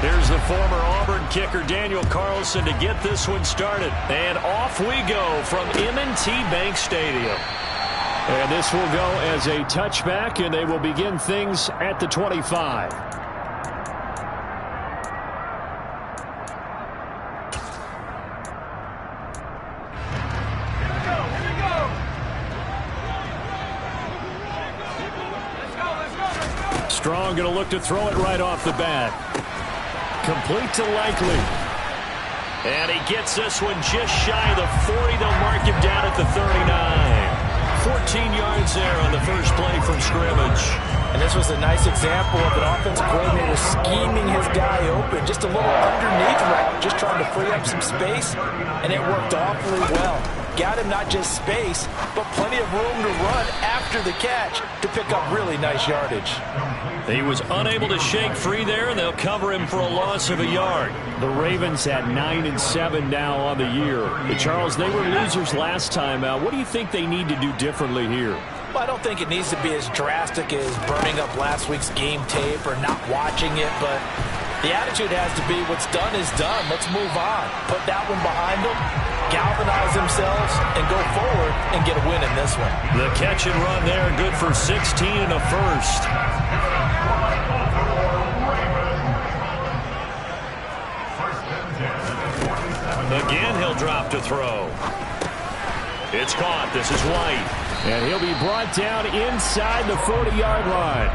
Here's the former Auburn kicker Daniel Carlson to get this one started. And off we go from M&T Bank Stadium. And this will go as a touchback, and they will begin things at the 25. Strong going to look to throw it right off the bat. Complete to Likely. And he gets this one just shy of the 40. They'll mark him down at the 39. 14 yards there on the first play from scrimmage. And this was a nice example of an offensive coordinator scheming his guy open. Just a little underneath route, just trying to free up some space, and it worked awfully well. Got him not just space, but plenty of room to run after the catch to pick up really nice yardage. He was unable to shake free there, and they'll cover him for a loss of a yard. The Ravens at 9-7 now on the year. Charles, they were losers last time out. What do you think they need to do differently here? Well, I don't think it needs to be as drastic as burning up last week's game tape or not watching it, but the attitude has to be what's done is done. Let's move on. Put that one behind them, galvanize themselves, and go forward and get a win in this one. The catch and run there, good for 16 and a first. Again, he'll drop to throw. It's caught. This is White. And he'll be brought down inside the 40-yard line.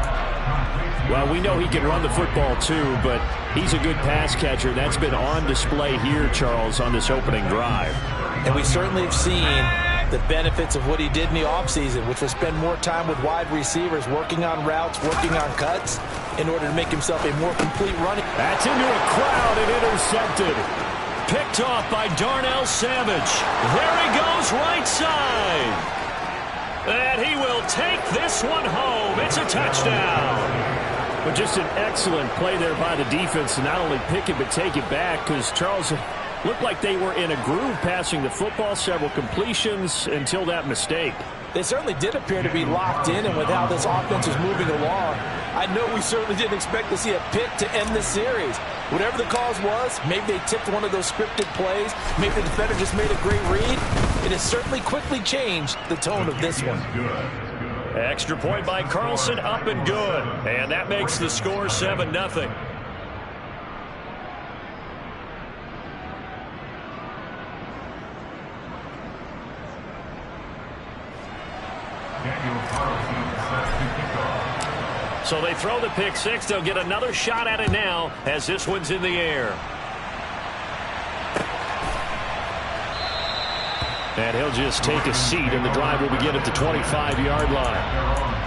Well, we know he can run the football too, but he's a good pass catcher. That's been on display here, Charles, on this opening drive. And we certainly have seen the benefits of what he did in the offseason, which was spend more time with wide receivers, working on routes, working on cuts, in order to make himself a more complete running. That's into a crowd and intercepted. Picked off by Darnell Savage. There he goes, right side. And he will take this one home. It's a touchdown. But just an excellent play there by the defense to not only pick it but take it back, because Charles looked like they were in a groove passing the football, several completions until that mistake. They certainly did appear to be locked in, and with how this offense was moving along, I know we certainly didn't expect to see a pick to end the series. Whatever the cause was, maybe they tipped one of those scripted plays, maybe the defender just made a great read. It has certainly quickly changed the tone of this one. Extra point by Carlson, up and good. And that makes the score 7-0. So they throw the pick six. They'll get another shot at it now as this one's in the air. And he'll just take a seat, and the drive will begin at the 25-yard line.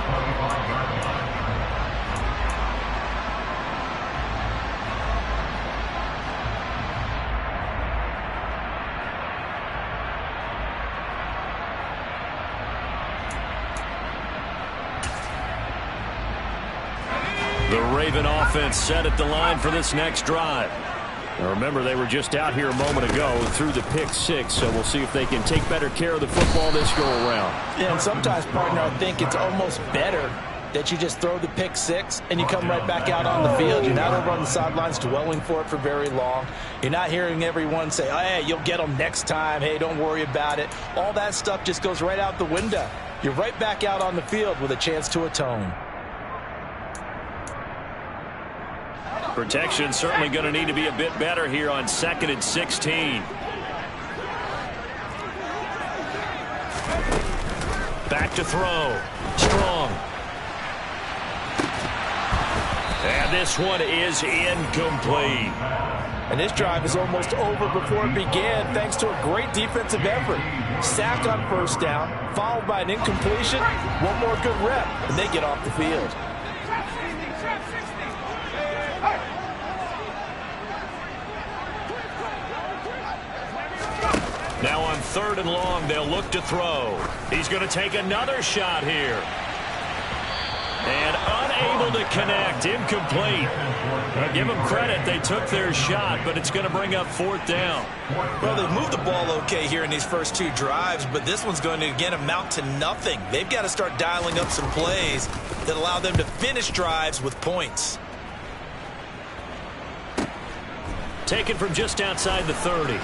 The Raven offense set at the line for this next drive. Now remember, they were just out here a moment ago through the pick six, so we'll see if they can take better care of the football this go-around. Yeah, and sometimes, partner, I think it's almost better that you just throw the pick six and you come right back out on the field. You're not over on the sidelines dwelling for it for very long. You're not hearing everyone say, oh, hey, you'll get them next time. Hey, don't worry about it. All that stuff just goes right out the window. You're right back out on the field with a chance to atone. Protection certainly going to need to be a bit better here on 2nd and 16. Back to throw. Strong. And this one is incomplete. And this drive is almost over before it began, thanks to a great defensive effort. Sack on first down, followed by an incompletion. One more good rep, and they get off the field. Now on 3rd and long, they'll look to throw. He's going to take another shot here. And unable to connect, incomplete. I'll give them credit, they took their shot, but it's going to bring up 4th down. Well, they've moved the ball okay here in these first two drives, but this one's going to again amount to nothing. They've got to start dialing up some plays that allow them to finish drives with points. Taken from just outside the 30.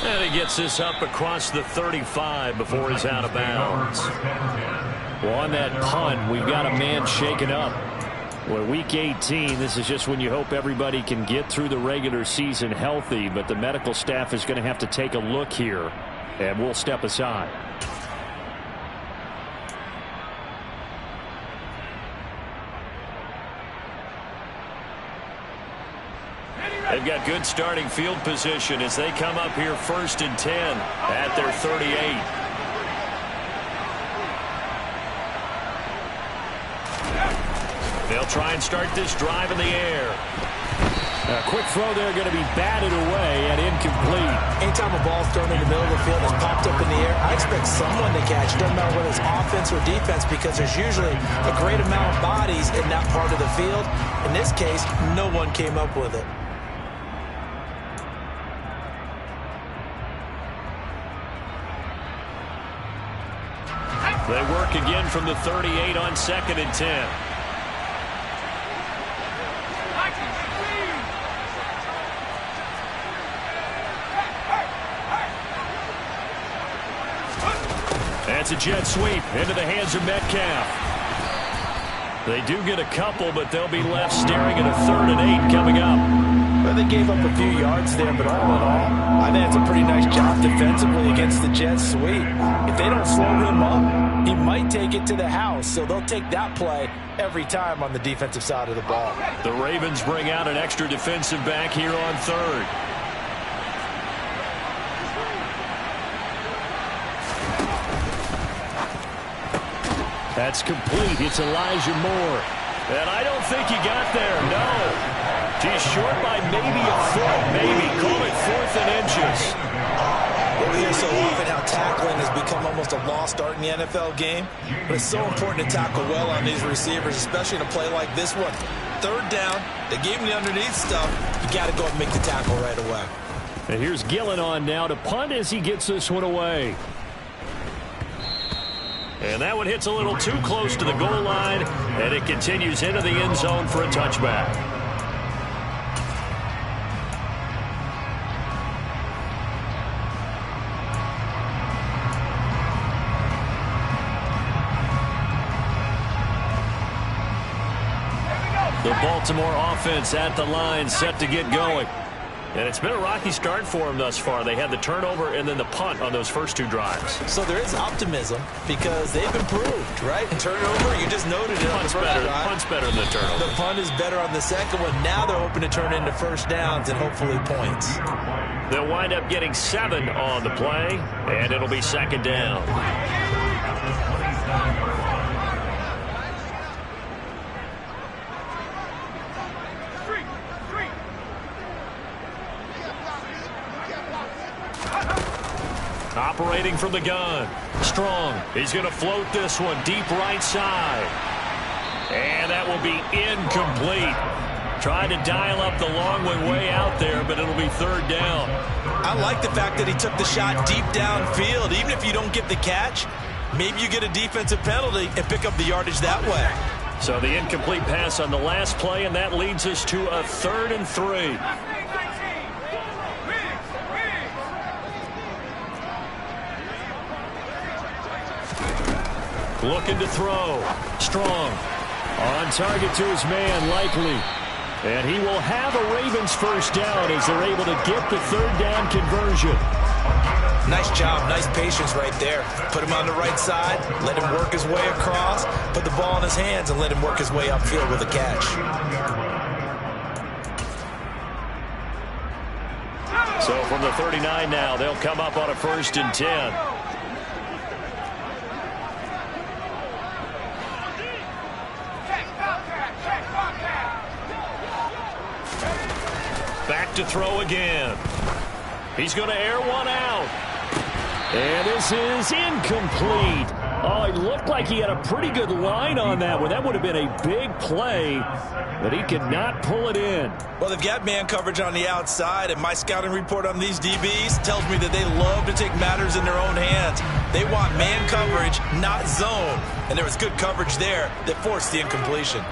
And he gets this up across the 35 before he's out of bounds. Well, on that punt, we've got a man shaken up. Well, week 18, this is just when you hope everybody can get through the regular season healthy, but the medical staff is going to have to take a look here, and we'll step aside. They've got good starting field position as they come up here 1st and 10 at their 38. They'll try and start this drive in the air. A quick throw there going to be batted away and incomplete. Anytime a ball's thrown in the middle of the field that's popped up in the air, I expect someone to catch it. Doesn't matter whether it's offense or defense, because there's usually a great amount of bodies in that part of the field. In this case, no one came up with it. They work again from the 38 on 2nd and 10. That's a jet sweep into the hands of Metcalf. They do get a couple, but they'll be left staring at a 3rd and 8 coming up. Well, they gave up a few yards there, but all in all, I think it's a pretty nice job defensively against the jet sweep. If they don't slow him up, he might take it to the house, so they'll take that play every time on the defensive side of the ball. The Ravens bring out an extra defensive back here on 3rd. That's complete. It's Elijah Moore. And I don't think he got there. No. He's short by maybe a foot. Maybe. Call it 4th and inches. We hear so often how tackling has become almost a lost art in the NFL game. But it's so important to tackle well on these receivers, especially in a play like this one. 3rd down. They gave him the underneath stuff. You got to go and make the tackle right away. And here's Gillen on now to punt as he gets this one away. And that one hits a little too close to the goal line, and it continues into the end zone for a touchback. The Baltimore offense at the line, set to get going. And it's been a rocky start for them thus far. They had the turnover and then the punt on those first 2 drives. So there is optimism because they've improved, right? Turnover, you just noted it on the first drive. Punt's better than the turnover. The punt is better on the second one. Now they're hoping to turn into first downs and hopefully points. They'll wind up getting 7 on the play, and it'll be 2nd down. Operating from the gun. Strong. He's going to float this one deep right side. And that will be incomplete. Tried to dial up the long one way out there, but it'll be 3rd down. I like the fact that he took the shot deep downfield. Even if you don't get the catch, maybe you get a defensive penalty and pick up the yardage that way. So the incomplete pass on the last play, and that leads us to a 3rd and 3. Looking to throw. Strong. On target to his man, Likely. And he will have a Ravens first down as they're able to get the 3rd down conversion. Nice job. Nice patience right there. Put him on the right side. Let him work his way across. Put the ball in his hands and let him work his way upfield with a catch. So from the 39 now, they'll come up on a 1st and 10. Back to throw again. He's going to air one out. And this is incomplete. Oh, it looked like he had a pretty good line on that one. That would have been a big play, but he could not pull it in. Well, they've got man coverage on the outside, and my scouting report on these DBs tells me that they love to take matters in their own hands. They want man coverage, not zone. And there was good coverage there that forced the incompletion.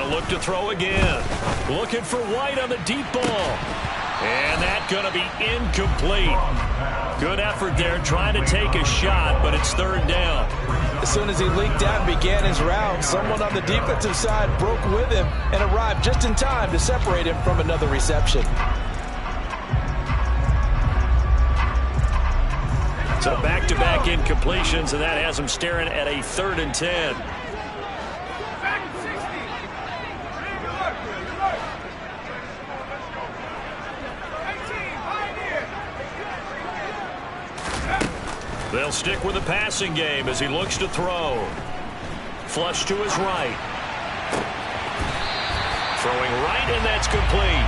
They'll look to throw again. Looking for White on the deep ball. And that's going to be incomplete. Good effort there trying to take a shot, but it's third down. As soon as he leaked out and began his route, someone on the defensive side broke with him and arrived just in time to separate him from another reception. So back-to-back incompletions, and that has him staring at a 3rd and 10. They'll stick with the passing game as he looks to throw. Flush to his right. Throwing right, and that's complete.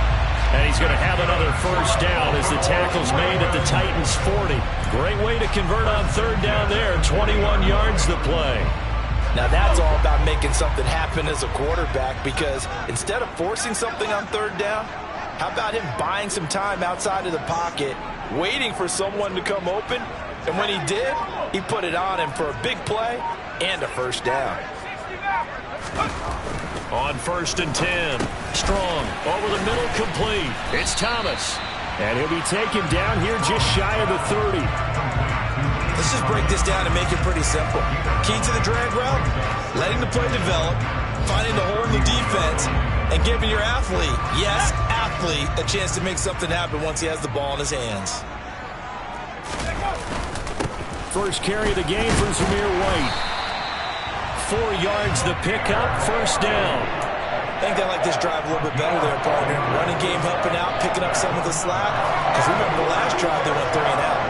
And he's going to have another first down as the tackle's made at the Titans' 40. Great way to convert on 3rd down there. 21 yards to play. Now that's all about making something happen as a quarterback, because instead of forcing something on 3rd down, how about him buying some time outside of the pocket, waiting for someone to come open? And when he did, he put it on him for a big play and a first down. On 1st and 10. Strong over the middle, complete. It's Thomas. And he'll be taken down here just shy of the 30. Let's just break this down and make it pretty simple. Key to the drag route, letting the play develop, finding the hole in the defense, and giving your athlete, yes, athlete, a chance to make something happen once he has the ball in his hands. First carry of the game for Zamir White. 4 yards the pickup, first down. I think they like this drive a little bit better there, partner. Running game helping out, picking up some of the slack. Because remember the last drive, they went 3 and out.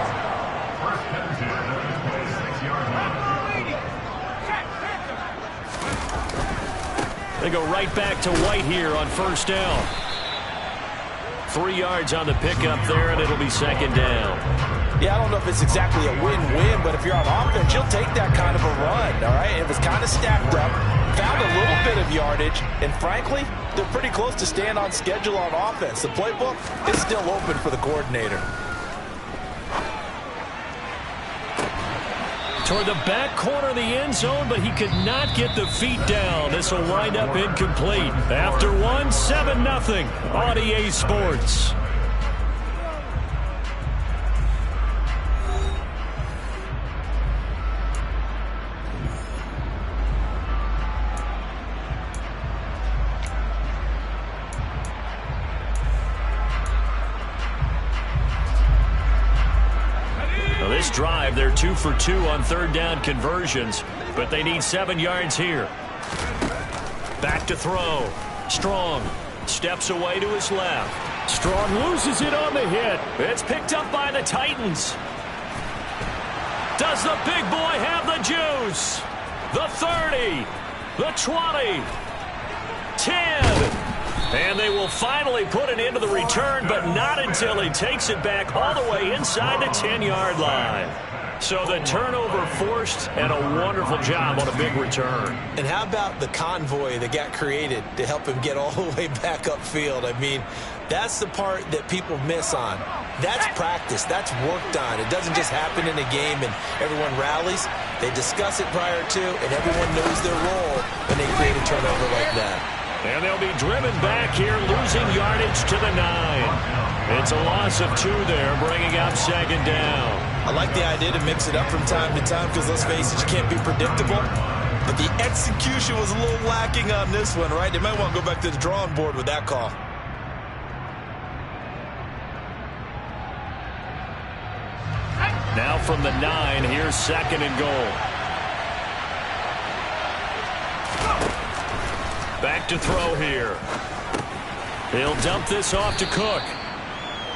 They go right back to White here on first down. 3 yards on the pickup there, and it'll be 2nd down. Yeah, I don't know if it's exactly a win-win, but if you're on offense, you'll take that kind of a run, all right? It was kind of stacked up, found a little bit of yardage, and frankly, they're pretty close to staying on schedule on offense. The playbook is still open for the coordinator. Toward the back corner of the end zone, but he could not get the feet down. This will wind up incomplete. After 7-0 on EA Sports. This drive, they're 2 for 2 on 3rd down conversions, but they need 7 yards here. Back to throw. Strong steps away to his left. Strong loses it on the hit. It's picked up by the Titans. Does the big boy have the juice? The 30, the 20, 10. And they will finally put an end to the return, but not until he takes it back all the way inside the 10-yard line. So the turnover forced, and a wonderful job on a big return. And how about the convoy that got created to help him get all the way back upfield? I mean, that's the part that people miss on. That's practice. That's worked on. It doesn't just happen in a game and everyone rallies. They discuss it prior to, and everyone knows their role when they create a turnover like that. And they'll be driven back here, losing yardage to the 9. It's a loss of 2 there, bringing up 2nd down. I like the idea to mix it up from time to time because, let's face it, you can't be predictable. But the execution was a little lacking on this one, right? They might want to go back to the drawing board with that call. Now from the 9, here's 2nd and goal. Back to throw here. He'll dump this off to Cook.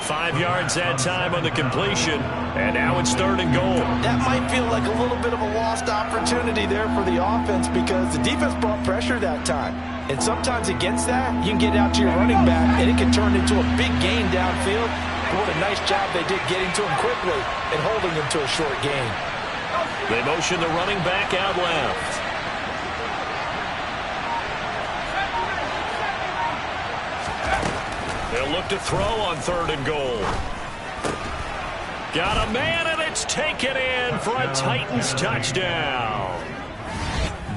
5 yards that time on the completion, and now it's 3rd and goal. That might feel like a little bit of a lost opportunity there for the offense because the defense brought pressure that time. And sometimes against that, you can get out to your running back, and it can turn into a big gain downfield. But what a nice job they did getting to him quickly and holding him to a short gain. They motion the running back out left. They'll look to throw on 3rd and goal. Got a man, and it's taken in for a Titans touchdown.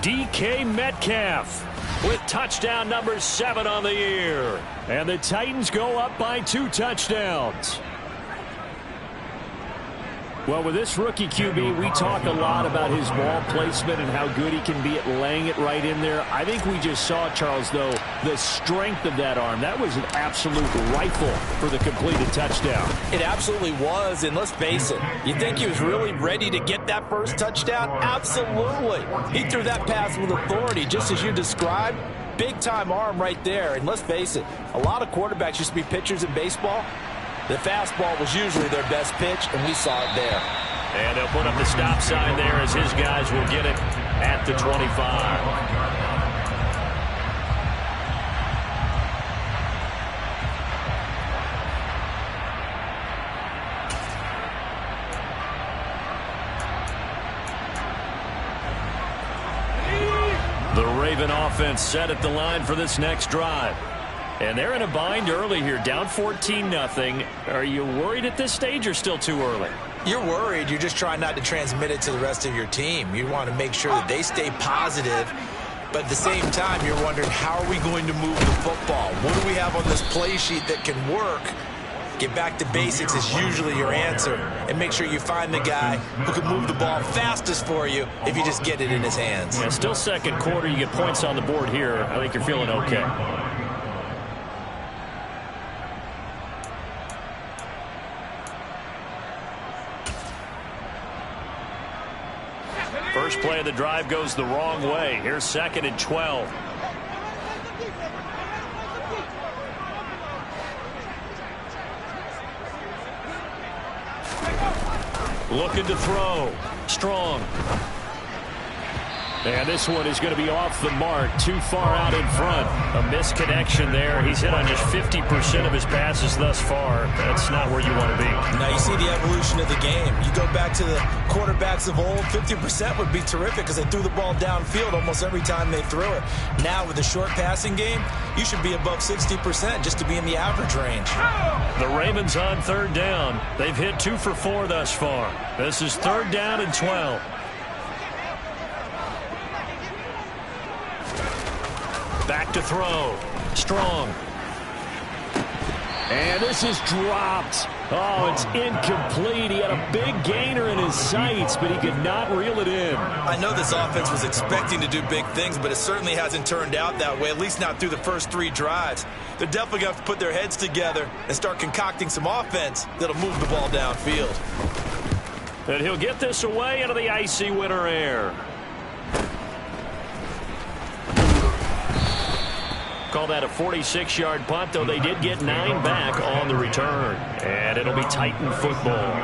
DK Metcalf with touchdown number 7 on the year. And the Titans go up by 2 touchdowns. Well, with this rookie QB, we talk a lot about his ball placement and how good he can be at laying it right in there. I think we just saw, Charles, though, the strength of that arm. That was an absolute rifle for the completed touchdown. It absolutely was, and let's face it, you think he was really ready to get that first touchdown? Absolutely. He threw that pass with authority, just as you described. Big-time arm right there, and let's face it, a lot of quarterbacks used to be pitchers in baseball. The fastball was usually their best pitch, and we saw it there. And they'll put up the stop sign there as his guys will get it at the 25. The Raven offense set at the line for this next drive. And they're in a bind early here, down 14-0. Are you worried at this stage or still too early? You're worried. You're just trying not to transmit it to the rest of your team. You want to make sure that they stay positive. But at the same time, you're wondering, how are we going to move the football? What do we have on this play sheet that can work? Get back to basics is usually your answer. And make sure you find the guy who can move the ball fastest for you if you just get it in his hands. Yeah, still second quarter. You get points on the board here. I think you're feeling okay. First play of the drive goes the wrong way. Here's 2nd and 12. Looking to throw. Strong. And this one is going to be off the mark, too far out in front. A misconnection there. He's hit on just 50% of his passes thus far. That's not where you want to be. Now you see the evolution of the game. You go back to the quarterbacks of old, 50% would be terrific because they threw the ball downfield almost every time they threw it. Now with the short passing game, you should be above 60% just to be in the average range. The Ravens on 3rd down. They've hit 2 for 4 thus far. This is 3rd down and 12. Back to throw. Strong. And this is dropped. Oh, it's incomplete. He had a big gainer in his sights, but he could not reel it in. I know this offense was expecting to do big things, but it certainly hasn't turned out that way, at least not through the first 3 drives. They're definitely going to have to put their heads together and start concocting some offense that'll move the ball downfield. And he'll get this away into the icy winter air. Call that a 46-yard punt, though they did get 9 back on the return. And it'll be Titan football.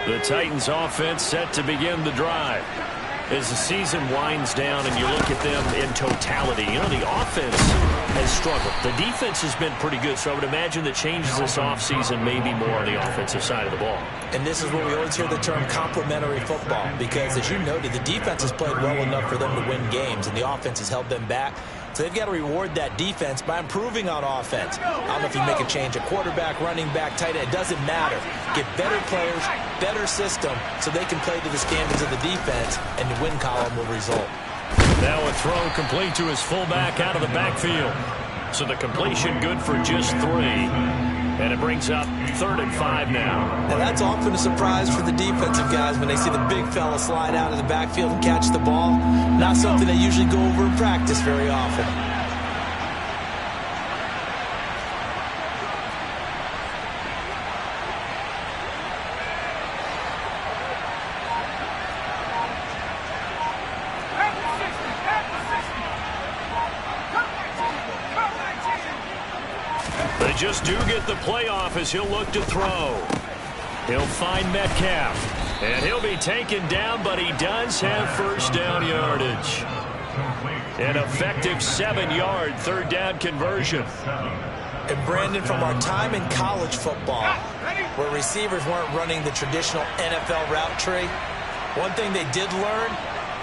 The Titans offense set to begin the drive. As the season winds down and you look at them in totality, you know, the offense has struggled. The defense has been pretty good, so I would imagine the changes this offseason may be more on the offensive side of the ball. And this is where we always hear the term complementary football, because as you noted, the defense has played well enough for them to win games, and the offense has held them back. So they've got to reward that defense by improving on offense. I don't know if you make a change at quarterback, running back, tight end. It doesn't matter. Get better players, better system, so they can play to the standards of the defense, and the win column will result. Now a throw complete to his fullback out of the backfield. So the completion good for just 3. And it brings up 3rd and 5 now. Now that's often a surprise for the defensive guys when they see the big fella slide out of the backfield and catch the ball. Not something they usually go over in practice very often. They just do get the playoff as he'll look to throw. He'll find Metcalf. And he'll be taken down, but he does have first down yardage. An effective 7-yard 3rd down conversion. And Brandon, from our time in college football, where receivers weren't running the traditional NFL route tree, one thing they did learn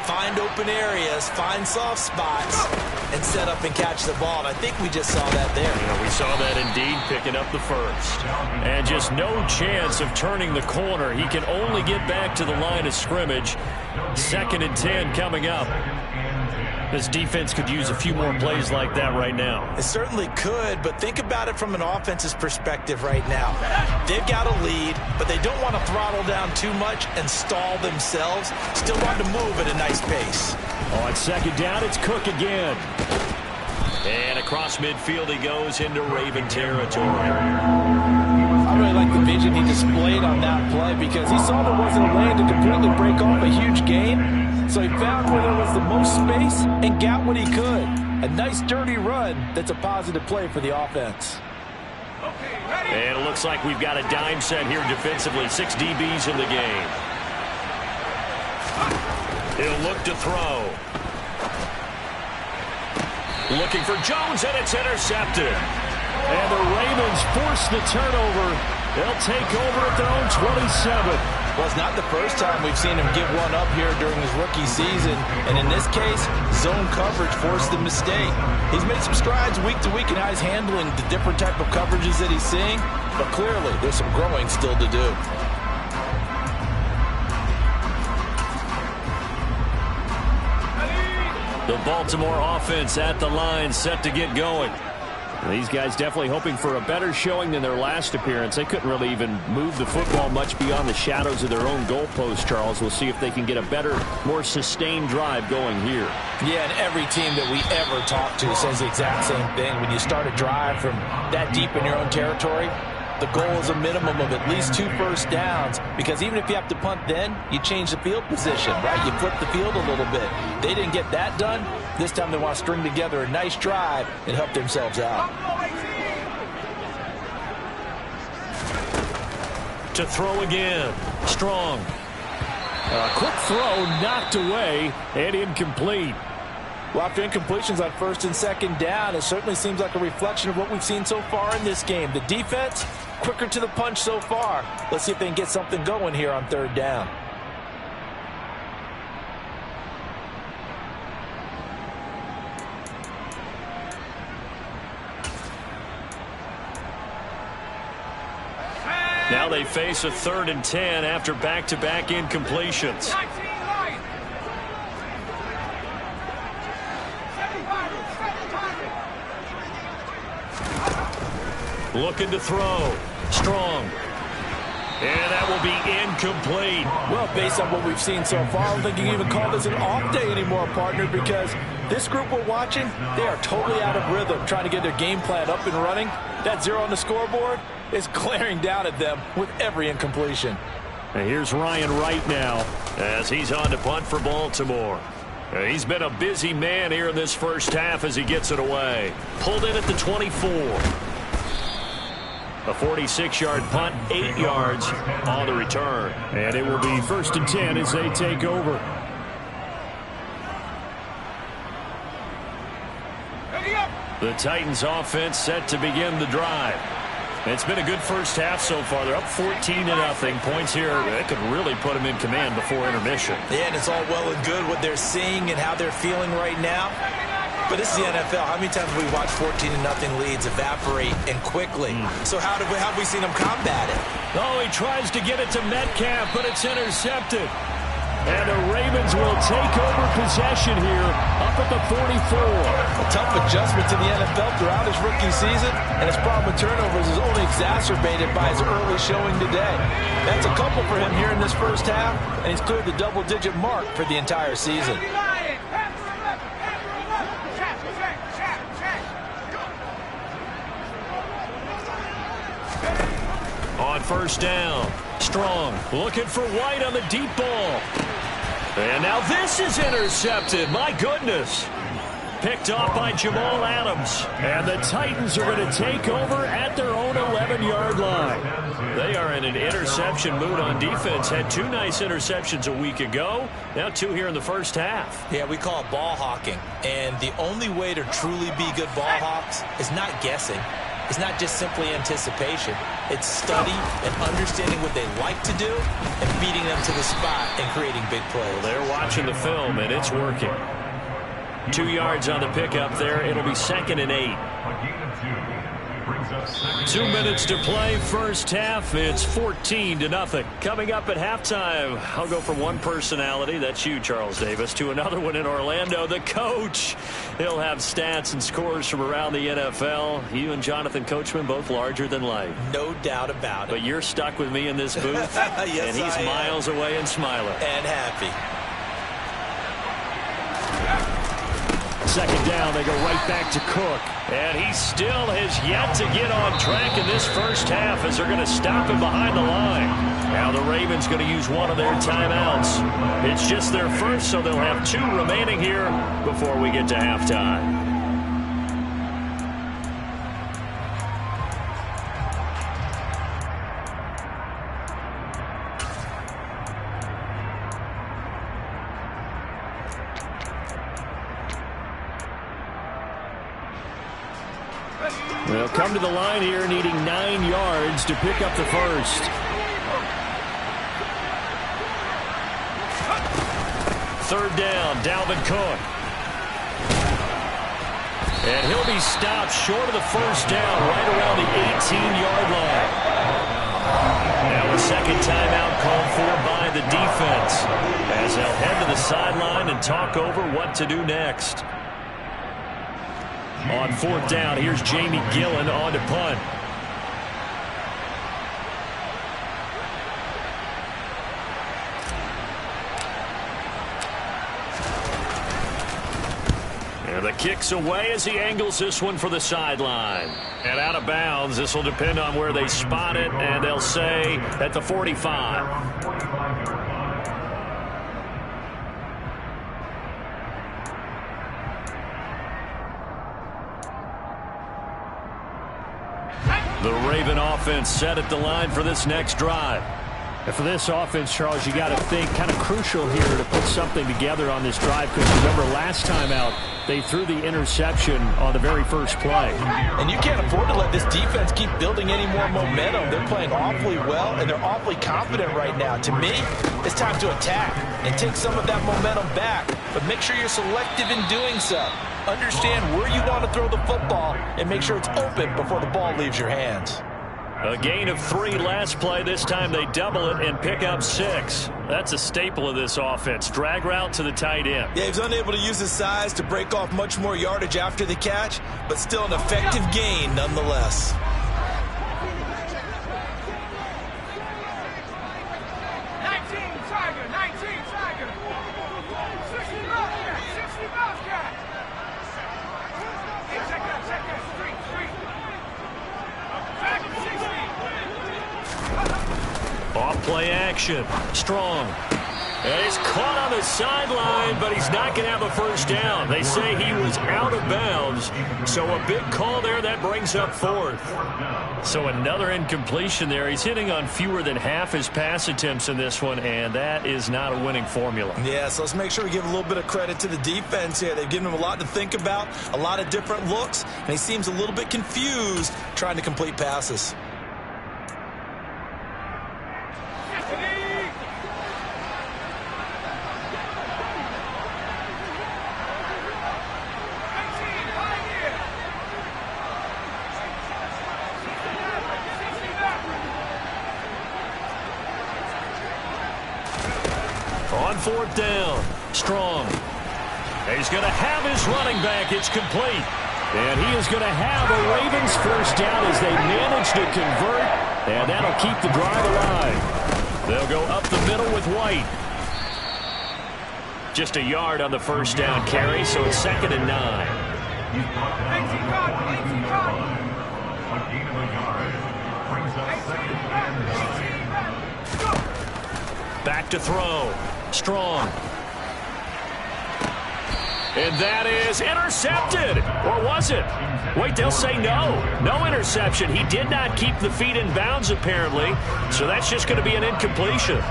find open areas, find soft spots, and set up and catch the ball. And I think we just saw that there. We saw that indeed, picking up the first. And just no chance of turning the corner. He can only get back to the line of scrimmage. 2nd and 10 coming up. This defense could use a few more plays like that right now. It certainly could, but think about it from an offense's perspective right now. They've got a lead, but they don't want to throttle down too much and stall themselves. Still want to move at a nice pace. On 2nd down, it's Cook again. And across midfield he goes into Raven territory. I really like the vision he displayed on that play because he saw there wasn't a lane to completely break off a huge gain. So he found where there was the most space and got what he could. A nice dirty run that's a positive play for the offense. And it looks like we've got a dime set here defensively. 6 DBs in the game. He'll look to throw. Looking for Jones, and it's intercepted. And the Ravens force the turnover. They'll take over at their own 27. Well, it's not the first time we've seen him give one up here during his rookie season. And in this case, zone coverage forced the mistake. He's made some strides week to week in how he's handling the different type of coverages that he's seeing. But clearly, there's some growing still to do. The Baltimore offense at the line, set to get going. These guys definitely hoping for a better showing than their last appearance. They couldn't really even move the football much beyond the shadows of their own goalpost, Charles. We'll see if they can get a better, more sustained drive going here. Yeah, and every team that we ever talk to says the exact same thing. When you start a drive from that deep in your own territory, the goal is a minimum of at least 2 first downs, because even if you have to punt then, you change the field position, right? You flip the field a little bit. They didn't get that done. This time they want to string together a nice drive and help themselves out. To throw again. Strong. A quick throw knocked away and incomplete. Well, after incompletions on 1st and 2nd down, it certainly seems like a reflection of what we've seen so far in this game. The defense, quicker to the punch so far. Let's see if they can get something going here on 3rd down. Now they face a 3rd and 10 after back-to-back incompletions. Looking to throw. Strong. And that will be incomplete. Well, based on what we've seen so far, I don't think you can even call this an off day anymore, partner, because this group we're watching, they are totally out of rhythm, trying to get their game plan up and running. That 0 on the scoreboard is glaring down at them with every incompletion. And here's Ryan Wright now as he's on to punt for Baltimore. He's been a busy man here in this first half as he gets it away. Pulled in at the 24. A 46-yard punt, 8 yards on the return. And it will be 1st and 10 as they take over. The Titans offense set to begin the drive. It's been a good first half so far. They're up 14-0. Points here that could really put them in command before intermission. Yeah, and it's all well and good what they're seeing and how they're feeling right now. But this is the NFL. How many times have we watched 14-0 leads evaporate and quickly? So how have we seen them combat it? Oh, he tries to get it to Metcalf, but it's intercepted. And the Ravens will take over possession here up at the 44. A tough adjustment to the NFL throughout his rookie season, and his problem with turnovers is only exacerbated by his early showing today. That's a couple for him here in this first half, and he's cleared the double-digit mark for the entire season. On 1st down, Strong looking for White on the deep ball. And now this is intercepted. My goodness. Picked off by Jamal Adams. And the Titans are going to take over at their own 11-yard line. They are in an interception mood on defense. Had 2 nice interceptions a week ago. Now 2 here in the first half. Yeah, we call it ball hawking. And the only way to truly be good ball hawks is not guessing. is not just simply anticipation. It's study and understanding what they like to do and beating them to the spot and creating big plays. Well, they're watching the film, and it's working. 2 yards on the pickup there. It'll be 2nd and 8. 2 minutes to play, first half. It's 14-0. Coming up at halftime, I'll go from one personality, that's you, Charles Davis, to another one in Orlando, the coach. He'll have stats and scores from around the NFL. You and Jonathan Coachman, both larger than life. No doubt about it. But you're stuck with me in this booth, yes, and he's miles away and smiling. And happy. 2nd down, they go right back to Cook. And he still has yet to get on track in this first half as they're going to stop him behind the line. Now the Ravens going to use one of their timeouts. It's just their first, so they'll have 2 remaining here before we get to halftime. They'll come to the line here needing 9 yards to pick up the first. 3rd down, Dalvin Cook. And he'll be stopped short of the first down right around the 18-yard line. Now a second timeout called for by the defense as they'll head to the sideline and talk over what to do next. On 4th down, here's Jamie Gillen on to punt. And the kick's away as he angles this one for the sideline. And out of bounds, this will depend on where they spot it, and they'll say at the 45. The Raven offense set at the line for this next drive. And for this offense, Charles, you got to think kind of crucial here to put something together on this drive, because remember last time out they threw the interception on the very first play. And you can't afford to let this defense keep building any more momentum. They're playing awfully well, and they're awfully confident right now. To me, it's time to attack and take some of that momentum back, but make sure you're selective in doing so. Understand where you want to throw the football and make sure it's open before the ball leaves your hands. A gain of 3 last play. This time they double it and pick up 6. That's a staple of this offense. Drag route to the tight end. Yeah, he's unable to use his size to break off much more yardage after the catch, but still an effective gain nonetheless. Play action. Strong. And he's caught on the sideline, but he's not going to have a first down. They say he was out of bounds, so a big call there. That brings up 4th. So another incompletion there. He's hitting on fewer than half his pass attempts in this one, and that is not a winning formula. Yeah, so let's make sure we give a little bit of credit to the defense here. They've given him a lot to think about, a lot of different looks, and he seems a little bit confused trying to complete passes. On 4th down, Strong. He's going to have his running back. It's complete. And he is going to have a Ravens first down as they manage to convert. And that'll keep the drive alive. They'll go up the middle with White. Just a yard on the first down carry, so it's 2nd and 9. Back to throw. Strong. And that is intercepted. Or was it? Wait, they'll say no. No interception. He did not keep the feet in bounds, apparently. So that's just going to be an incompletion.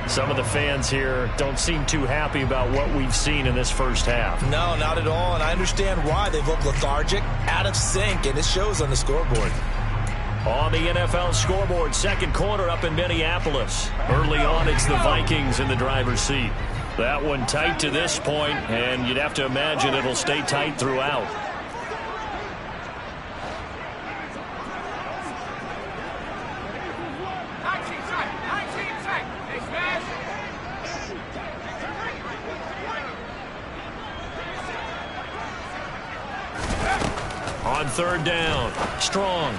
Some of the fans here don't seem too happy about what we've seen in this first half. No, not at all, and I understand why. They look lethargic, out of sync, and it shows on the scoreboard. On the NFL scoreboard, second quarter up in Minneapolis. Early on, it's the Vikings in the driver's seat. That one tight to this point, and you'd have to imagine it'll stay tight throughout. On third down, Strong.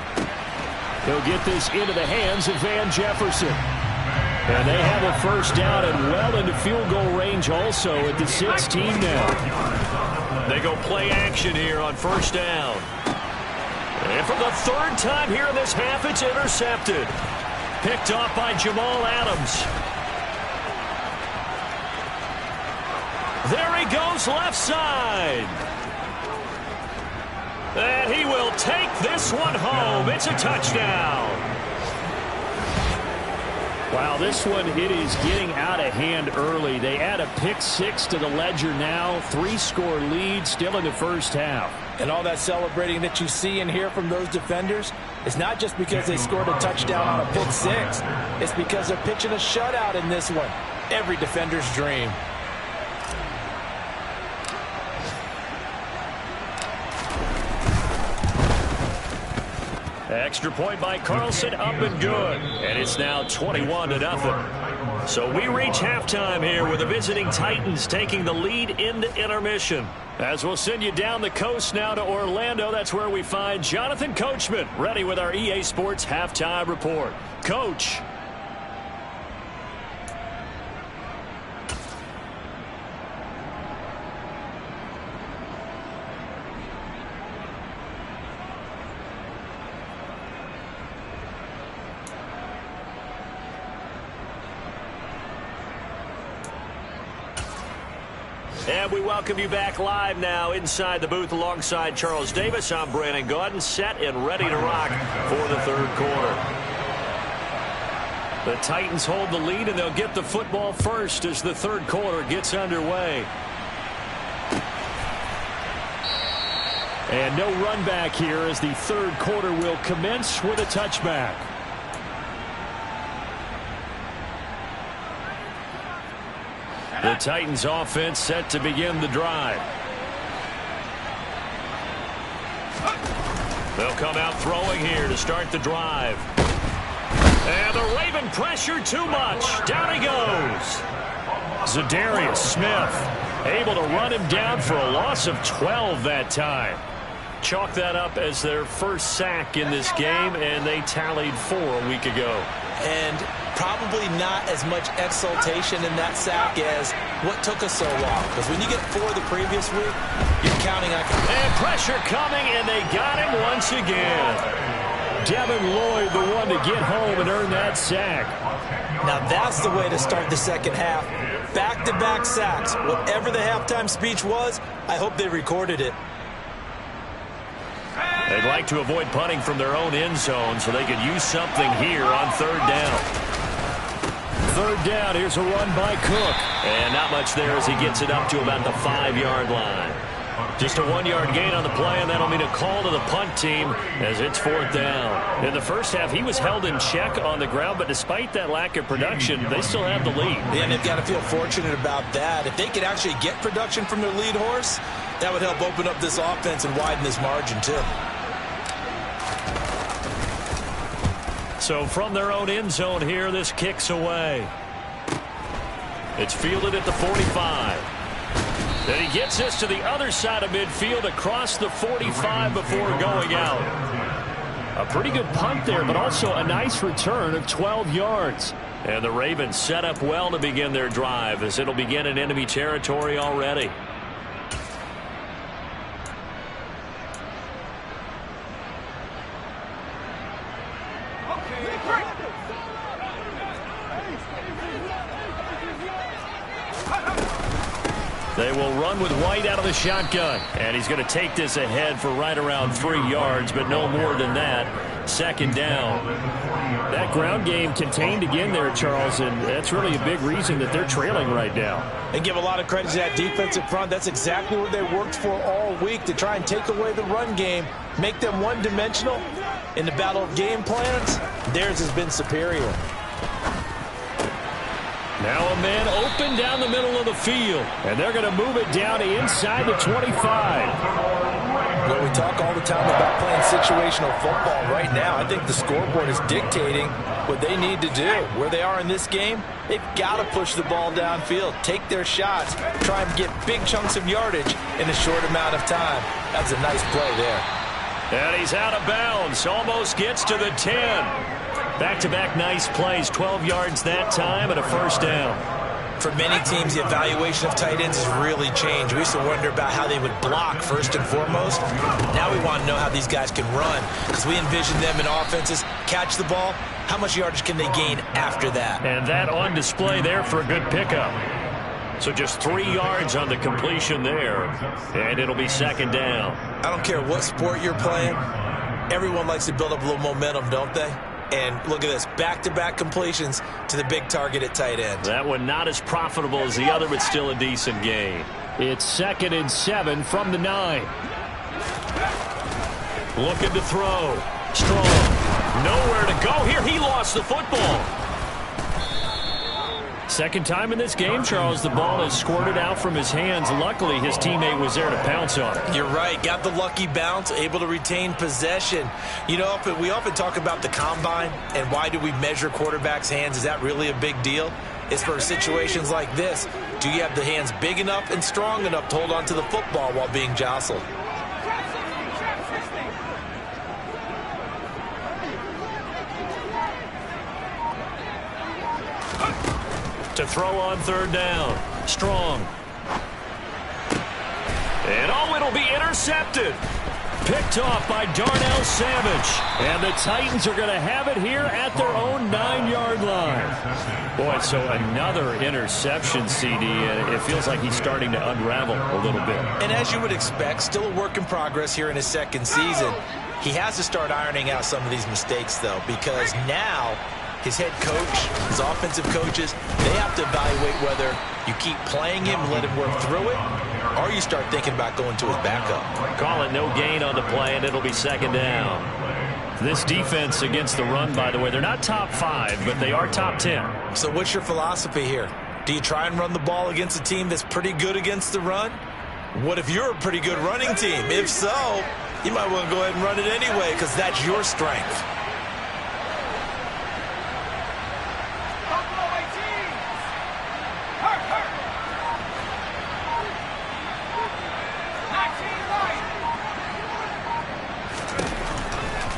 He'll get this into the hands of Van Jefferson. And they have a first down and well into field goal range also at the 16 now. They go play action here on first down. And for the third time here in this half, it's intercepted. Picked off by Jamal Adams. There he goes left side. And he will take this one home. It's a touchdown. Wow, this one, it is getting out of hand early. They add a pick six to the ledger now. 3-score lead still in the first half. And all that celebrating that you see and hear from those defenders, it's not just because they scored a touchdown on a pick six. It's because they're pitching a shutout in this one. Every defender's dream. Extra point by Carlson, up and good. And it's now 21-0. So we reach halftime here with the visiting Titans taking the lead into intermission. As we'll send you down the coast now to Orlando, that's where we find Jonathan Coachman ready with our EA Sports halftime report. Coach. And we welcome you back live now inside the booth alongside Charles Davis. I'm Brandon Gaudin, set and ready to rock for the third quarter. The Titans hold the lead, and they'll get the football first as the third quarter gets underway. And no run back here as the third quarter will commence with a touchback. The Titans offense set to begin the drive. They'll come out throwing here to start the drive. And the Raven pressure too much. Down he goes. Zadarius Smith able to run him down for a loss of 12 that time. Chalk that up as their first sack in this game, and they tallied 4 a week ago. And probably not as much exultation in that sack as what took us so long. Because when you get 4 the previous week, you're counting on... And pressure coming, and they got him once again. Devin Lloyd, the one to get home and earn that sack. Now that's the way to start the second half. Back-to-back sacks. Whatever the halftime speech was, I hope they recorded it. They'd like to avoid punting from their own end zone so they could use something here on third down. Third down, here's a run by Cook. And not much there as he gets it up to about the 5-yard line. Just a 1-yard gain on the play, and that'll mean a call to the punt team as it's fourth down. In the first half, he was held in check on the ground, but despite that lack of production, they still have the lead. Yeah, and they've got to feel fortunate about that. If they could actually get production from their lead horse, that would help open up this offense and widen this margin too. So from their own end zone here, this kicks away. It's fielded at the 45. Then he gets this to the other side of midfield across the 45 before going out. A pretty good punt there, but also a nice return of 12 yards. And the Ravens set up well to begin their drive as it'll begin in enemy territory already. They will run with White out of the shotgun. And he's going to take this ahead for right around 3 yards, but no more than that. second down. That ground game contained again there, Charles, and that's really a big reason that they're trailing right now. And give a lot of credit to that defensive front. That's exactly what they worked for all week, to try and take away the run game, make them one-dimensional. In the battle of game plans, theirs has been superior. Now a man open down the middle of the field, and they're going to move it down to inside the 25. Well, we talk all the time about playing situational football. Right now, I think the scoreboard is dictating what they need to do. Where they are in this game, they've got to push the ball downfield, take their shots, try and get big chunks of yardage in a short amount of time. That's a nice play there. And he's out of bounds, almost gets to the 10. Back-to-back nice plays, 12 yards that time and a first down. For many teams, the evaluation of tight ends has really changed. We used to wonder about how they would block first and foremost. Now we want to know how these guys can run, because we envision them in offenses catch the ball. How much yardage can they gain after that? And that on display there for a good pickup. So just 3 yards on the completion there, and it'll be second down. I don't care what sport you're playing. Everyone likes to build up a little momentum, don't they? And look at this, back-to-back completions to the big target at tight end. That one not as profitable as the other, but still a decent gain. It's 2nd and 7 from the 9. Looking to throw. Strong. Nowhere to go here. He lost the football. Second time in this game, Charles, the ball has squirted out from his hands. Luckily, his teammate was there to pounce on it. You're right. Got the lucky bounce, able to retain possession. You know, we often talk about the combine and why do we measure quarterbacks' hands. Is that really a big deal? It's for situations like this. Do you have the hands big enough and strong enough to hold on to the football while being jostled? To throw on third down. Strong. And it'll be intercepted. Picked off by Darnell Savage. And the Titans are going to have it here at their own 9-yard line. Boy, so another interception, CD. It feels like he's starting to unravel a little bit. And as you would expect, still a work in progress here in his second season. He has to start ironing out some of these mistakes, though, because now his head coach, his offensive coaches, they have to evaluate whether you keep playing him and let him work through it, or you start thinking about going to his backup. Call it no gain on the play, and it'll be second down. This defense against the run, by the way, they're not top 5, but they are top 10. So what's your philosophy here? Do you try and run the ball against a team that's pretty good against the run? What if you're a pretty good running team? If so, you might want to go ahead and run it anyway, because that's your strength.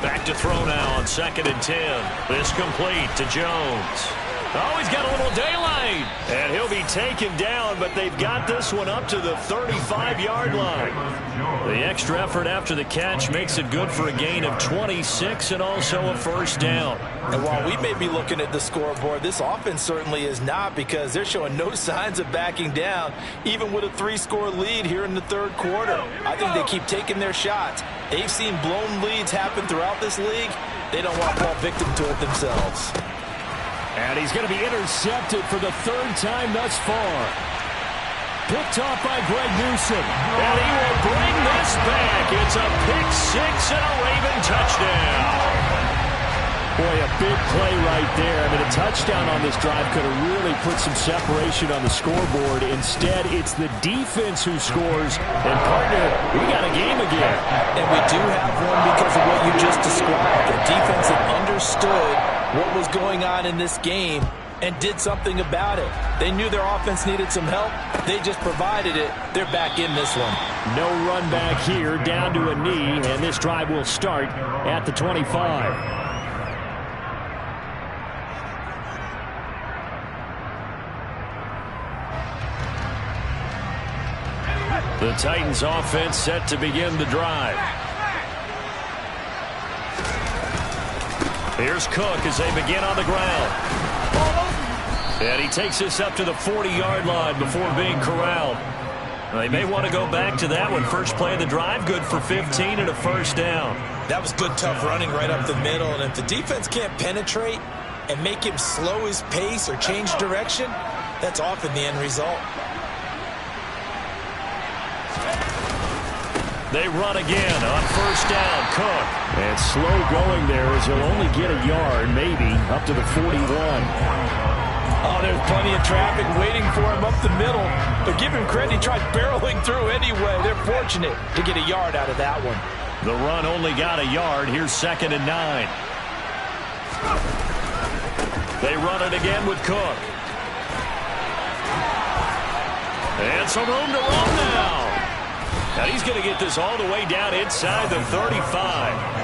Back to throw now on 2nd and 10. This complete to Jones. Oh, he's got a little daylight. And he'll be taken down, but they've got this one up to the 35-yard line. The extra effort after the catch makes it good for a gain of 26 and also a first down. And while we may be looking at the scoreboard, this offense certainly is not, because they're showing no signs of backing down, even with a 3-score lead here in the third quarter. I think they keep taking their shots. They've seen blown leads happen throughout this league. They don't want to fall victim to it themselves. And he's going to be intercepted for the 3rd time thus far. Picked off by Greg Newsom. And he will bring this back. It's a pick-6 and a Raven touchdown. Boy, a big play right there. I mean, a touchdown on this drive could have really put some separation on the scoreboard. Instead, it's the defense who scores. And, partner, we got a game again. And we do have one because of what you just described. The defense that understood what was going on in this game and did something about it. They knew their offense needed some help. They just provided it. They're back in this one. No run back here, down to a knee, and this drive will start at the 25. The Titans offense set to begin the drive. Here's Cook as they begin on the ground. And he takes this up to the 40-yard line before being corralled. They may want to go back to that one. First play of the drive, good for 15 and a first down. That was good, tough running right up the middle. And if the defense can't penetrate and make him slow his pace or change direction, that's often the end result. They run again on first down. Cook. And slow going there as he'll only get a yard, maybe, up to the 41. Oh, there's plenty of traffic waiting for him up the middle. But give him credit, he tried barreling through anyway. They're fortunate to get a yard out of that one. The run only got a yard. Here's 2nd and 9. They run it again with Cook. And some room to run now. And he's going to get this all the way down inside the 35.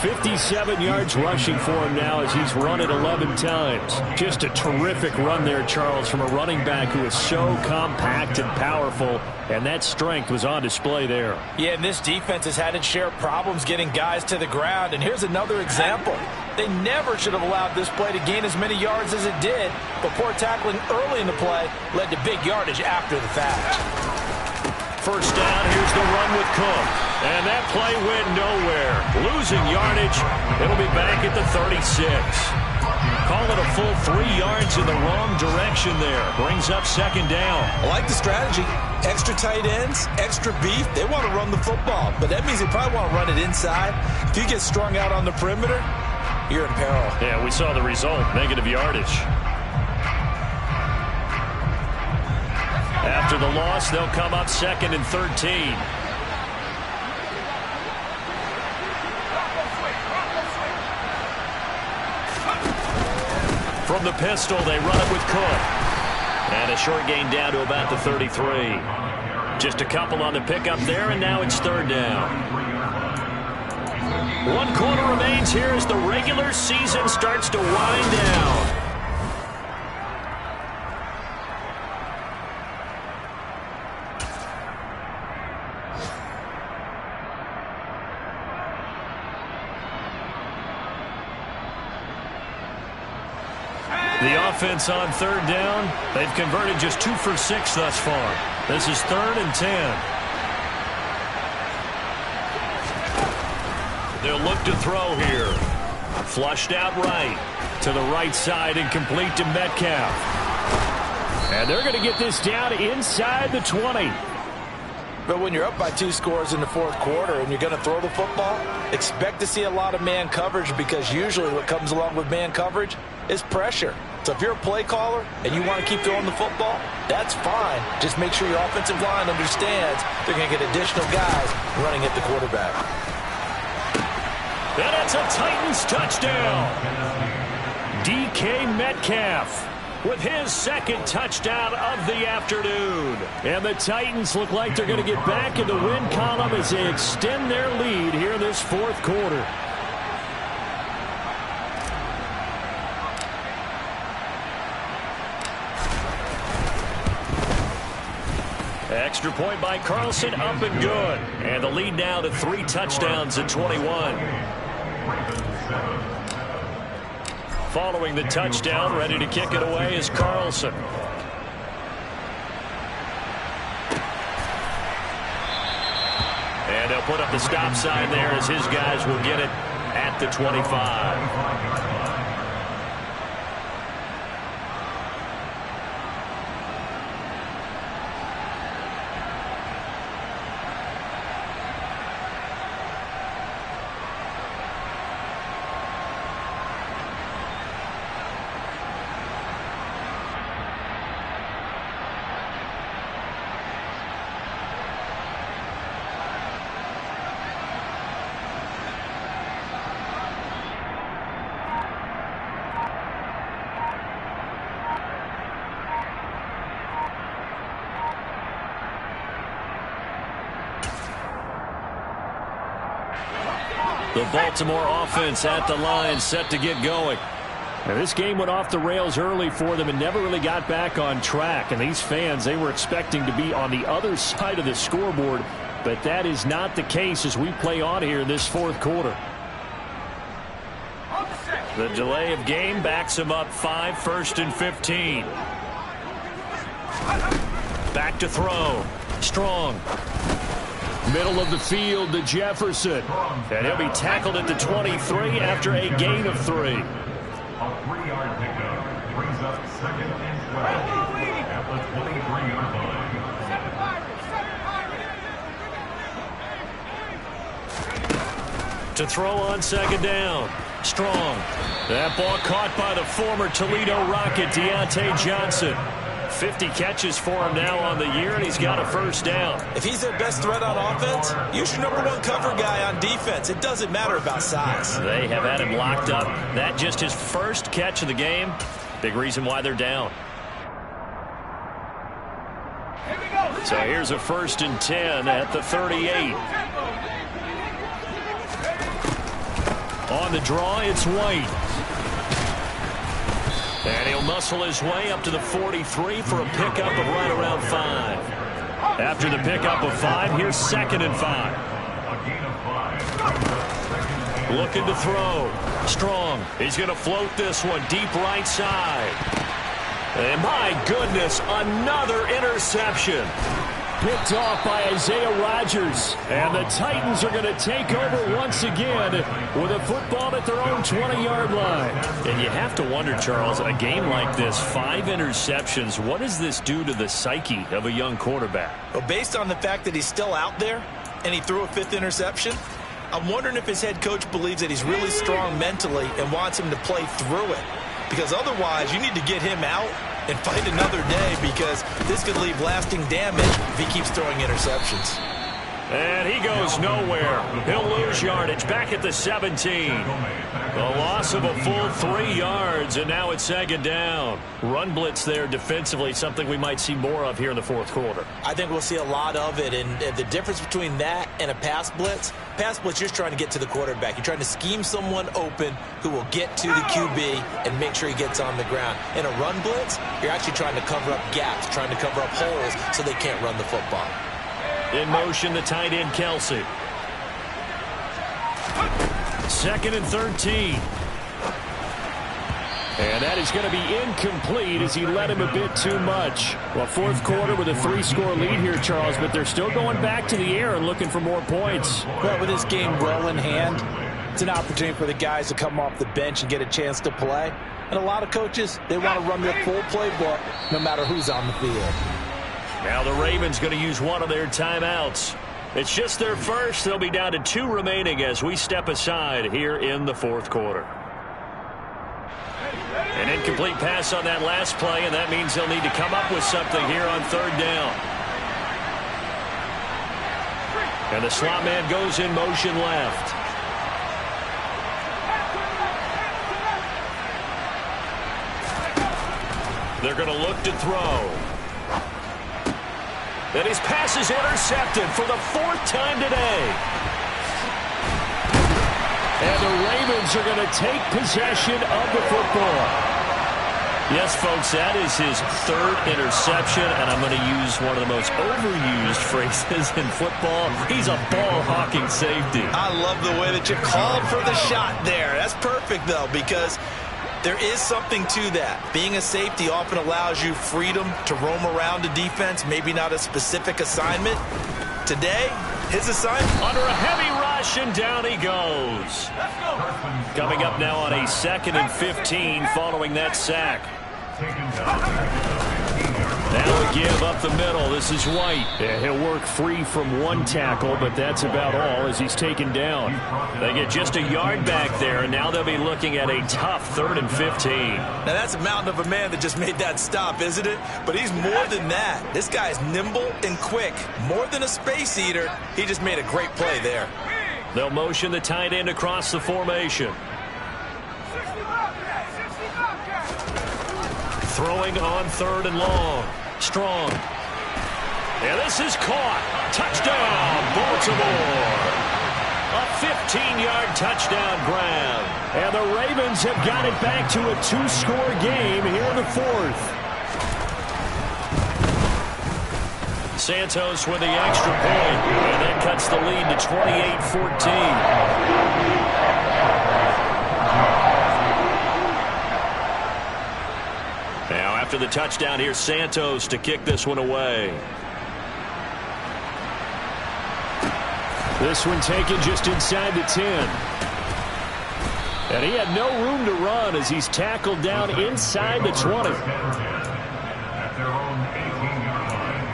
57 yards rushing for him now as he's run it 11 times. Just a terrific run there, Charles, from a running back who is so compact and powerful, and that strength was on display there. Yeah, and this defense has had its share of problems getting guys to the ground, and here's another example. They never should have allowed this play to gain as many yards as it did, but poor tackling early in the play led to big yardage after the fact. First down, here's the run with Cook. And that play went nowhere. Losing yardage. It'll be back at the 36. Call it a full 3 yards in the wrong direction there. Brings up 2nd down. I like the strategy. Extra tight ends, extra beef. They want to run the football, but that means they probably want to run it inside. If you get strung out on the perimeter, you're in peril. Yeah, we saw the result. Negative yardage. After the loss, they'll come up 2nd and 13. From the pistol, they run it with Cook. And a short gain down to about the 33. Just a couple on the pickup there, and now it's 3rd down. 1 quarter remains here as the regular season starts to wind down. The offense on 3rd down, they've converted just 2 for 6 thus far. This is 3rd and 10. They'll look to throw here. Flushed out right. To the right side and complete to Metcalf. And they're going to get this down inside the 20. But when you're up by 2 scores in the 4th quarter and you're going to throw the football, expect to see a lot of man coverage, because usually what comes along with man coverage is pressure. So if you're a play caller and you want to keep throwing the football, that's fine. Just make sure your offensive line understands they're going to get additional guys running at the quarterback. And it's a Titans touchdown. DK Metcalf with his 2nd touchdown of the afternoon. And the Titans look like they're going to get back in the win column as they extend their lead here in this 4th quarter. Extra point by Carlson, up and good. And the lead now to 3 touchdowns at 21. Following the touchdown, ready to kick it away is Carlson. And they'll put up the stop sign there as his guys will get it at the 25. The Baltimore offense at the line, set to get going. Now, this game went off the rails early for them and never really got back on track. And these fans, they were expecting to be on the other side of the scoreboard, but that is not the case as we play on here in this 4th quarter. The delay of game backs him up 5, 1st and 15. Back to throw. Strong. Middle of the field to Jefferson. And he'll be tackled at the 23 after a gain of 3. A 3-yard pickup brings up 2nd and 12 at the 23-yard line. To throw on 2nd down. Strong. That ball caught by the former Toledo Rocket, Deontay Johnson. 50 catches for him now on the year, and he's got a 1st down. If he's their best threat on offense, use your #1 cover guy on defense. It doesn't matter about size. They have had him locked up. That just his 1st catch of the game. Big reason why they're down. So here's a 1st and 10 at the 38. On the draw, it's White. And he'll muscle his way up to the 43 for a pickup of right around 5. After the pickup of 5, here's 2nd and 5. Looking to throw. Strong. He's going to float this one deep right side. And my goodness, another interception. Picked off by Isaiah Rodgers. And the Titans are going to take over once again with a football at their own 20-yard line. And you have to wonder, Charles, a game like this, 5 interceptions, what does this do to the psyche of a young quarterback? Well, based on the fact that he's still out there and he threw a 5th interception, I'm wondering if his head coach believes that he's really strong mentally and wants him to play through it. Because otherwise, you need to get him out and fight another day, because this could leave lasting damage if he keeps throwing interceptions. And he goes nowhere. He'll lose yardage back at the 17. The loss of a full 3 yards, and now it's 2nd down. Run blitz there defensively, something we might see more of here in the 4th quarter. I think we'll see a lot of it, and the difference between that and a pass blitz, you're just trying to get to the quarterback. You're trying to scheme someone open who will get to the QB and make sure he gets on the ground. In a run blitz, you're actually trying to cover up gaps, trying to cover up holes so they can't run the football. In motion, the tight end, Kelsey. 2nd and 13. And that is going to be incomplete as he led him a bit too much. Well, 4th quarter with a 3-score lead here, Charles, but they're still going back to the air and looking for more points. Well, with this game well in hand, it's an opportunity for the guys to come off the bench and get a chance to play. And a lot of coaches, they want to run their full playbook no matter who's on the field. Now the Ravens going to use one of their timeouts. It's just their 1st. They'll be down to 2 remaining as we step aside here in the 4th quarter. An incomplete pass on that last play, and that means they'll need to come up with something here on 3rd down. And the slot man goes in motion left. They're going to look to throw. And his pass is intercepted for the 4th time today. And the Ravens are going to take possession of the football. Yes, folks, that is his 3rd interception, and I'm going to use one of the most overused phrases in football. He's a ball-hawking safety. I love the way that you called for the shot there. That's perfect, though, because there is something to that. Being a safety often allows you freedom to roam around a defense, maybe not a specific assignment. Today, his assignment. Under a heavy rush, and down he goes. Coming up now on a 2nd and 15 following that sack. Now a give up the middle. This is White. Yeah, he'll work free from 1 tackle, but that's about all as he's taken down. They get just a yard back there, and now they'll be looking at a tough 3rd and 15. Now that's a mountain of a man that just made that stop, isn't it? But he's more than that. This guy's nimble and quick. More than a space eater, he just made a great play there. They'll motion the tight end across the formation. Throwing on 3rd and long. Strong. And this is caught. Touchdown, Baltimore. A 15-yard touchdown grab. And the Ravens have got it back to a 2-score game here in the 4th. Santos with the extra point. And that cuts the lead to 28-14. Now, after the touchdown, here's Santos to kick this one away. This one taken just inside the 10. And he had no room to run as he's tackled down inside the 20. At their own 18-yard line.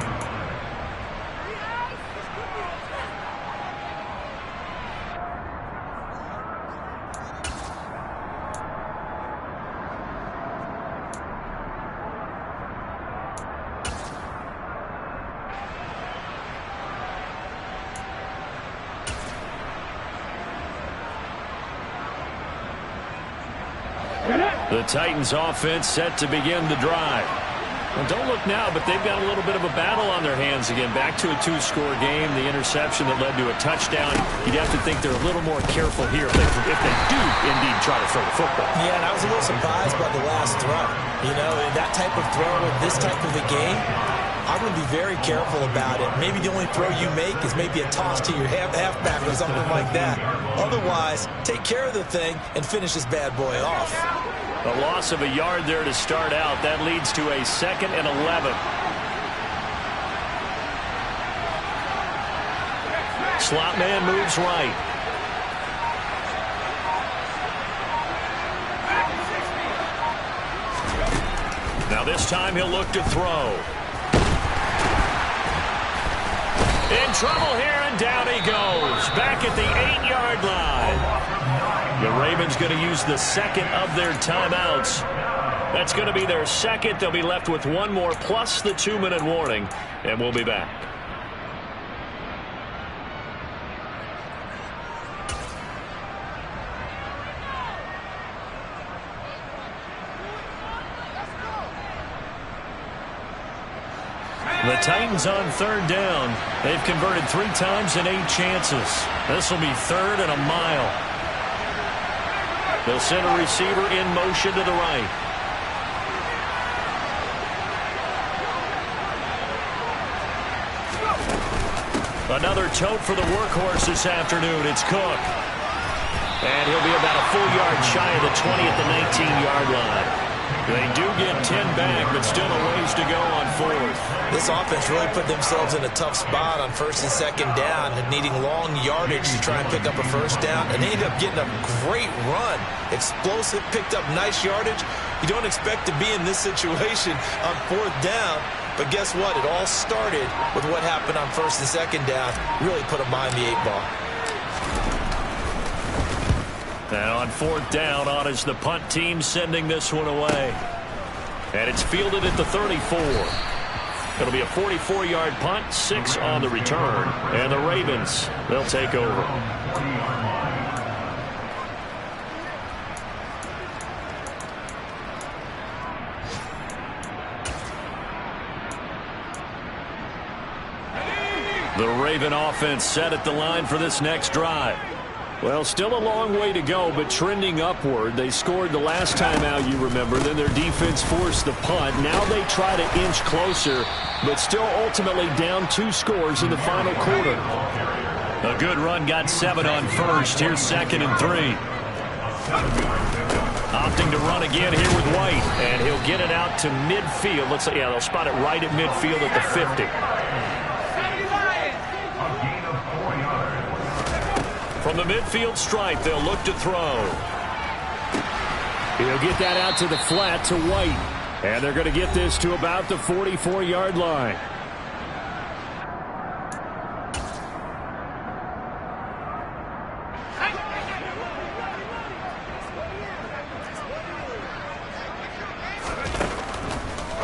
The Titans offense set to begin the drive. Well, don't look now, but they've got a little bit of a battle on their hands again. Back to a two-score game. The interception that led to a touchdown. You'd have to think they're a little more careful here if they do indeed try to throw the football. Yeah, and I was a little surprised by the last throw. You know, that type of throw in this type of a game, I'm going to be very careful about it. Maybe the only throw you make is maybe a toss to your halfback or something like that. Otherwise, take care of the thing and finish this bad boy off. A loss of a yard there to start out. That leads to a 2nd and 11. Slot man moves right. Now this time he'll look to throw. In trouble here, and down he goes. Back at the 8-yard line. The Ravens going to use the second of their timeouts. That's going to be their second. They'll be left with one more plus the 2-minute warning, and we'll be back. The Titans on 3rd down. They've converted 3 times in 8 chances. This will be 3rd and a mile. They'll send a receiver in motion to the right. Another tote for the workhorse this afternoon. It's Cook. And he'll be about a full yard shy of the 20 at the 19-yard line. They do get 10 back, but still a ways to go on 4th. This offense really put themselves in a tough spot on 1st and 2nd down, and needing long yardage to try and pick up a 1st down. And they ended up getting a great run. Explosive, picked up nice yardage. You don't expect to be in this situation on 4th down. But guess what? It all started with what happened on 1st and 2nd down. Really put them behind the 8 ball. And on 4th down, on is the punt team sending this one away. And it's fielded at the 34. It'll be a 44-yard punt, 6 on the return. And the Ravens, they'll take over. The Raven offense set at the line for this next drive. Well, still a long way to go, but trending upward. They scored the last time out, you remember. Then their defense forced the punt. Now they try to inch closer, but still ultimately down 2 scores in the final quarter. A good run got 7 on 1st. Here's 2nd and 3. Opting to run again here with White, and he'll get it out to midfield. Let's say, yeah, they'll spot it right at midfield at the 50. From the midfield stripe, they'll look to throw. He'll get that out to the flat to White. And they're going to get this to about the 44-yard line.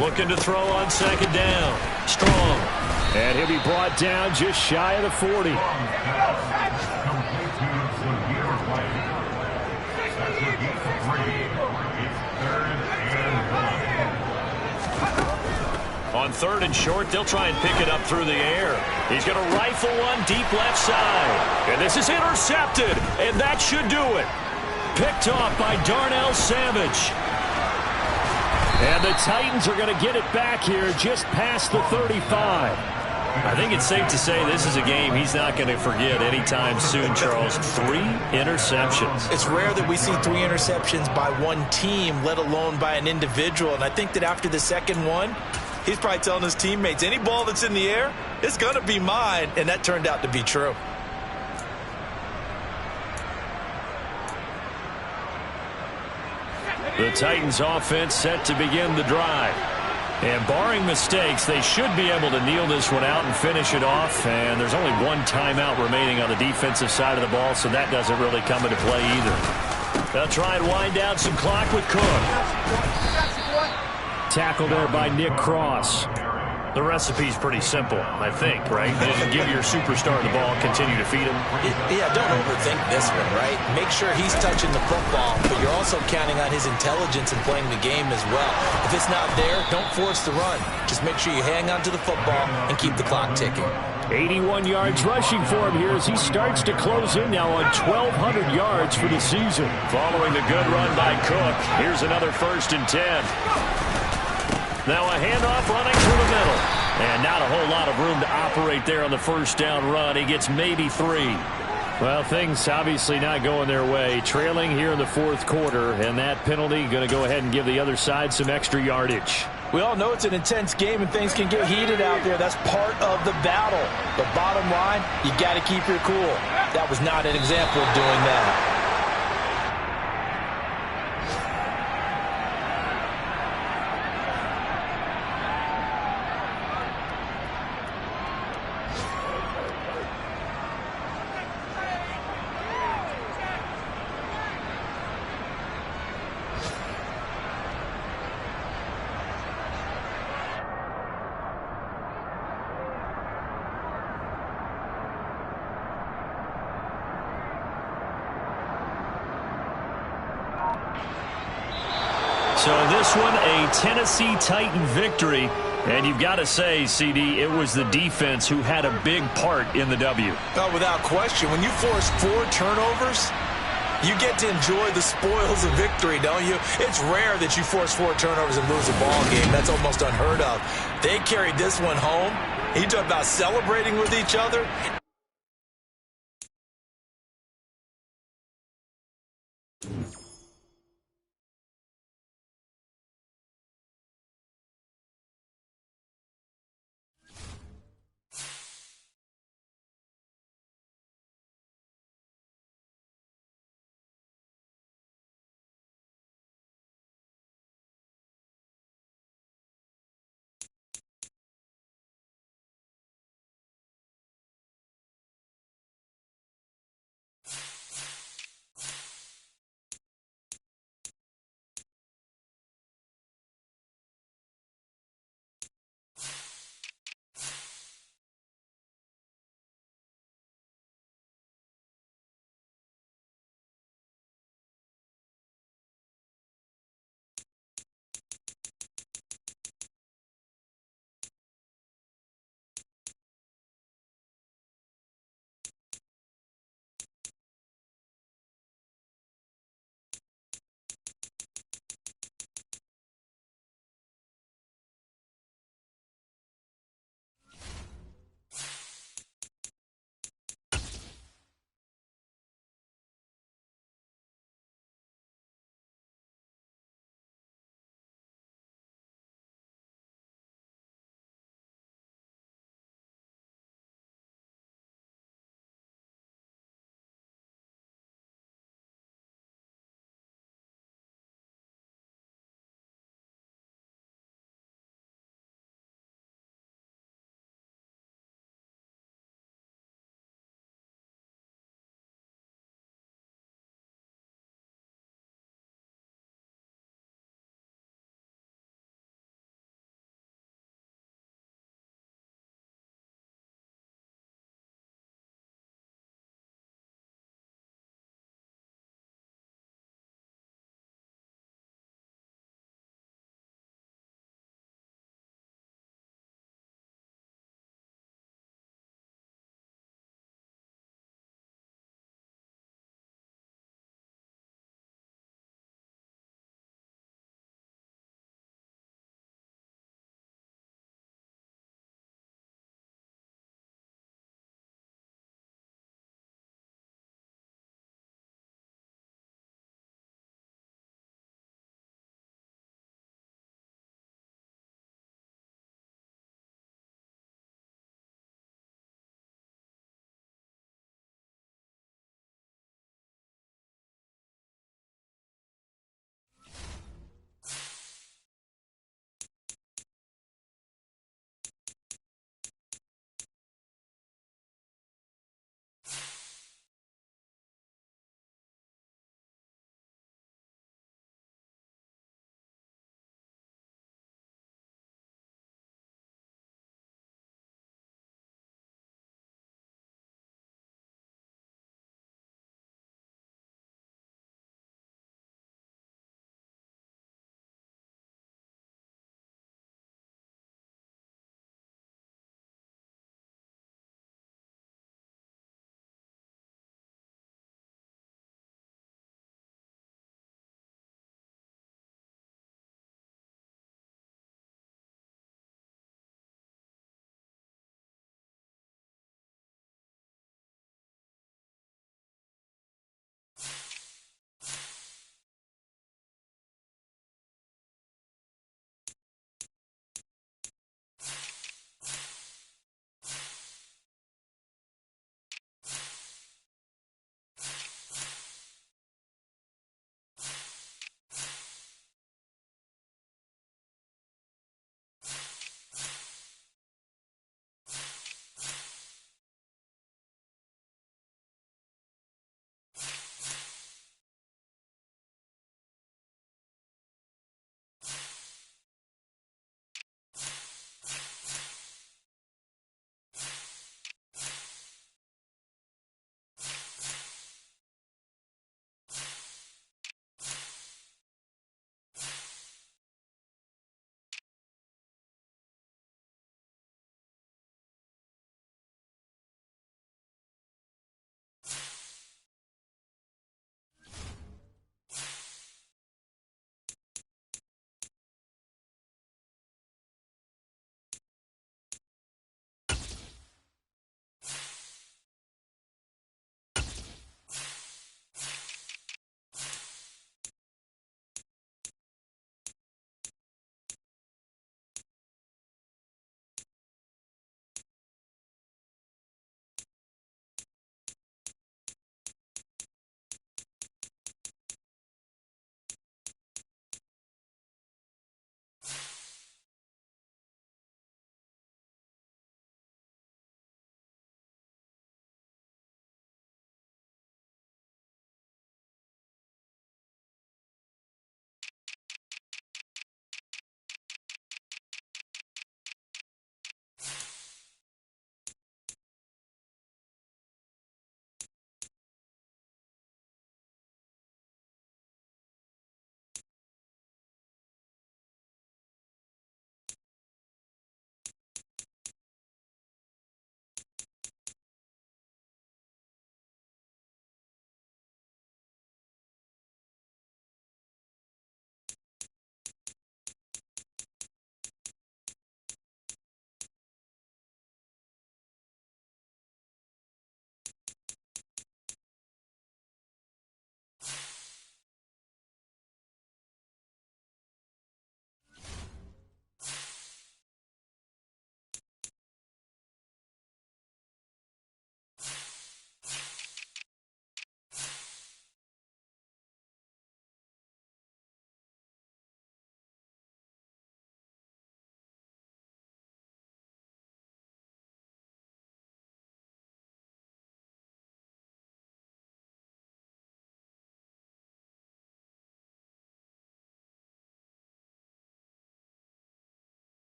Looking to throw on 2nd down. Strong. And he'll be brought down just shy of the 40. On 3rd and short, they'll try and pick it up through the air. He's going to rifle one deep left side. And this is intercepted, and that should do it. Picked off by Darnell Savage. And the Titans are going to get it back here just past the 35. I think it's safe to say this is a game he's not going to forget anytime soon, Charles. 3 interceptions. It's rare that we see 3 interceptions by one team, let alone by an individual. And I think that after the second one, he's probably telling his teammates, any ball that's in the air, it's going to be mine. And that turned out to be true. The Titans offense set to begin the drive. And barring mistakes, they should be able to kneel this one out and finish it off. And there's only one timeout remaining on the defensive side of the ball, so that doesn't really come into play either. They'll try and wind down some clock with Cook. Tackle there by Nick Cross. The recipe's pretty simple, I think, right? Just give your superstar the ball, continue to feed him. Yeah, don't overthink this one, right? Make sure he's touching the football, but you're also counting on his intelligence in playing the game as well. If it's not there, don't force the run. Just make sure you hang on to the football and keep the clock ticking. 81 yards rushing for him here as he starts to close in now on 1,200 yards for the season. Following the good run by Cook, here's another 1st and 10. Now a handoff running through the middle. And not a whole lot of room to operate there on the 1st down run. He gets maybe 3. Well, things obviously not going their way. Trailing here in the 4th quarter, and that penalty going to go ahead and give the other side some extra yardage. We all know it's an intense game and things can get heated out there. That's part of the battle. But bottom line, you got to keep your cool. That was not an example of doing that. So this one, a Tennessee Titan victory. And you've got to say, CD, it was the defense who had a big part in the W. Oh, without question. When you force 4 turnovers, you get to enjoy the spoils of victory, don't you? It's rare that you force 4 turnovers and lose a ball game. That's almost unheard of. They carried this one home. You talk about celebrating with each other.